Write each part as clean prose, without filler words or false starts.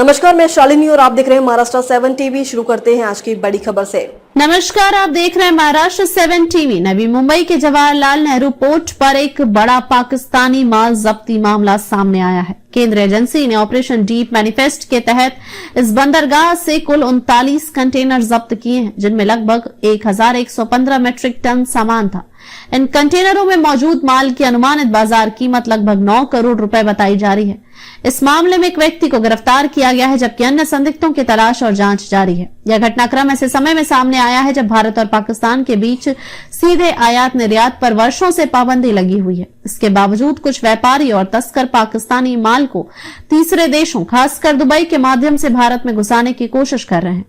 नमस्कार, मैं शालिनी और आप देख रहे हैं महाराष्ट्र 7 टीवी। शुरू करते हैं आज की बड़ी खबर से। नमस्कार, आप देख रहे हैं महाराष्ट्र 7 टीवी। नवी मुंबई के जवाहरलाल नेहरू पोर्ट पर एक बड़ा पाकिस्तानी माल जब्ती मामला सामने आया है। केंद्रीय एजेंसी ने ऑपरेशन डीप मैनिफेस्ट के तहत इस बंदरगाह से कुल 39 कंटेनर जब्त किए हैं, जिनमें लगभग 1115 मीट्रिक टन सामान था। इन कंटेनरों में मौजूद माल की अनुमानित बाजार कीमत लगभग 9 करोड़ रुपए बताई जा रही है। इस मामले में एक व्यक्ति को गिरफ्तार किया गया है, जबकि अन्य संदिग्धों की तलाश और जांच जारी है। यह घटनाक्रम ऐसे समय में सामने आया है जब भारत और पाकिस्तान के बीच सीधे आयात निर्यात पर वर्षों से पाबंदी लगी हुई है। इसके बावजूद कुछ व्यापारी और तस्कर पाकिस्तानी माल को तीसरे देशों, खासकर दुबई के माध्यम से भारत में घुसाने की कोशिश कर रहे हैं।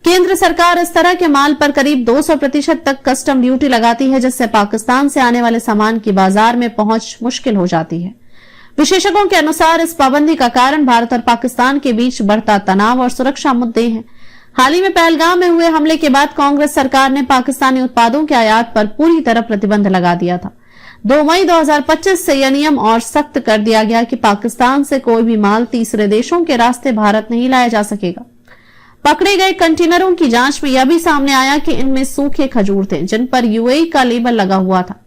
केंद्र सरकार इस तरह के माल पर करीब 200% तक कस्टम ड्यूटी लगाती है, जिससे पाकिस्तान से आने वाले सामान की बाजार में पहुंच मुश्किल हो जाती है। विशेषज्ञों के अनुसार इस पाबंदी का कारण भारत और पाकिस्तान के बीच बढ़ता तनाव और सुरक्षा मुद्दे हैं। हाल ही में पहलगाम में हुए हमले के बाद कांग्रेस सरकार ने पाकिस्तानी उत्पादों के आयात पर पूरी तरह प्रतिबंध लगा दिया था। 2 मई 2025 से यह नियम और सख्त कर दिया गया कि पाकिस्तान से कोई भी माल तीसरे देशों के रास्ते भारत नहीं लाया जा सकेगा। पकड़े गए कंटेनरों की जांच में यह भी सामने आया कि इनमें सूखे खजूर थे, जिन पर यूएई का लेबल लगा हुआ था।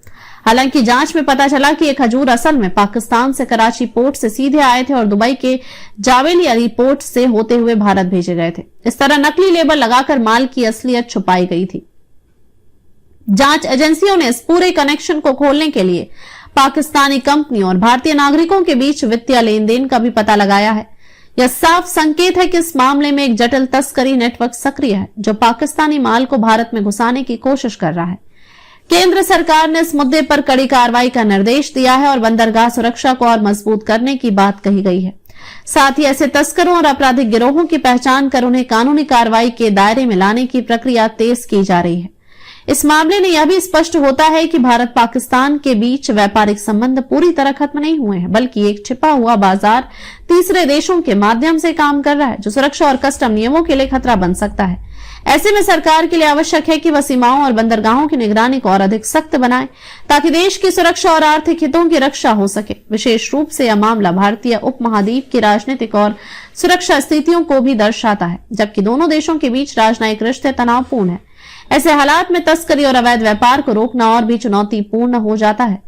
हालांकि जांच में पता चला कि ये खजूर असल में पाकिस्तान से कराची पोर्ट से सीधे आए थे और दुबई के जावेली अली पोर्ट से होते हुए भारत भेजे गए थे। इस तरह नकली लेबल लगाकर माल की असलियत छुपाई गई थी। जांच एजेंसियों ने इस पूरे कनेक्शन को खोलने के लिए पाकिस्तानी कंपनियों और भारतीय नागरिकों के बीच वित्तीय लेन देन का भी पता लगाया है। यह साफ संकेत है कि इस मामले में एक जटिल तस्करी नेटवर्क सक्रिय है, जो पाकिस्तानी माल को भारत में घुसाने की कोशिश कर रहा है। केंद्र सरकार ने इस मुद्दे पर कड़ी कार्रवाई का निर्देश दिया है और बंदरगाह सुरक्षा को और मजबूत करने की बात कही गई है। साथ ही ऐसे तस्करों और आपराधिक गिरोहों की पहचान कर उन्हें कानूनी कार्रवाई के दायरे में लाने की प्रक्रिया तेज की जा रही है। इस मामले में यह भी स्पष्ट होता है कि भारत पाकिस्तान के बीच व्यापारिक संबंध पूरी तरह खत्म नहीं हुए हैं, बल्कि एक छिपा हुआ बाजार तीसरे देशों के माध्यम से काम कर रहा है, जो सुरक्षा और कस्टम नियमों के लिए खतरा बन सकता है। ऐसे में सरकार के लिए आवश्यक है कि वह सीमाओं और बंदरगाहों की निगरानी को और अधिक सख्त बनाए, ताकि देश की सुरक्षा और आर्थिक हितों की रक्षा हो सके। विशेष रूप से यह मामला भारतीय उपमहाद्वीप की राजनीतिक और सुरक्षा स्थितियों को भी दर्शाता है, जबकि दोनों देशों के बीच राजनयिक रिश्ते तनावपूर्ण है। ऐसे हालात में तस्करी और अवैध व्यापार को रोकना और भी चुनौतीपूर्ण हो जाता है।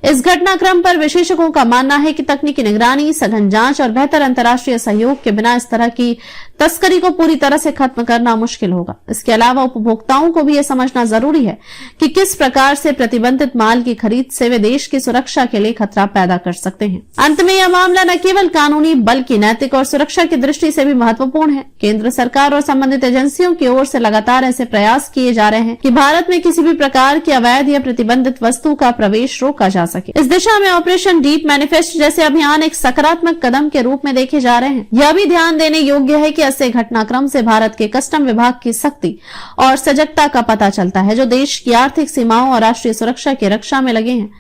इस घटनाक्रम पर विशेषज्ञों का मानना है कि तकनीकी निगरानी, सघन जांच और बेहतर अंतर्राष्ट्रीय सहयोग के बिना इस तरह की तस्करी को पूरी तरह से खत्म करना मुश्किल होगा। इसके अलावा उपभोक्ताओं को भी यह समझना जरूरी है कि किस प्रकार से प्रतिबंधित माल की खरीद से वे देश की सुरक्षा के लिए खतरा पैदा कर सकते हैं। अंत में यह मामला न केवल कानूनी बल्कि नैतिक और सुरक्षा की दृष्टि से भी महत्वपूर्ण है। केंद्र सरकार और संबंधित एजेंसियों की ओर से लगातार ऐसे प्रयास किए जा रहे हैं कि भारत में किसी भी प्रकार की अवैध या प्रतिबंधित वस्तु का प्रवेश रोका जा सके। इस दिशा में ऑपरेशन डीप मैनिफेस्ट जैसे अभियान एक सकारात्मक कदम के रूप में देखे जा रहे हैं। यह भी ध्यान देने योग्य है कि ऐसे घटनाक्रम से भारत के कस्टम विभाग की सख्ती और सजगता का पता चलता है, जो देश की आर्थिक सीमाओं और राष्ट्रीय सुरक्षा की रक्षा में लगे हैं।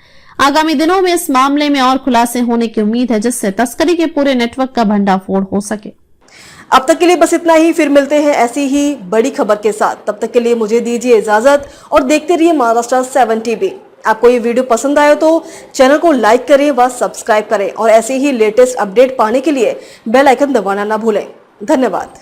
आगामी दिनों में इस मामले में और खुलासे होने की उम्मीद है, जिससे तस्करी के पूरे नेटवर्क का भंडाफोड़ हो सके। अब तक के लिए बस इतना ही। फिर मिलते हैं ऐसी ही बड़ी खबर के साथ। तब तक के लिए मुझे दीजिए इजाजत और देखते रहिए महाराष्ट्र 7 टीवी। आपको ये वीडियो पसंद आया तो चैनल को लाइक करें व सब्सक्राइब करें और ऐसे ही लेटेस्ट अपडेट पाने के लिए बेल आइकन दबाना ना भूलें। धन्यवाद।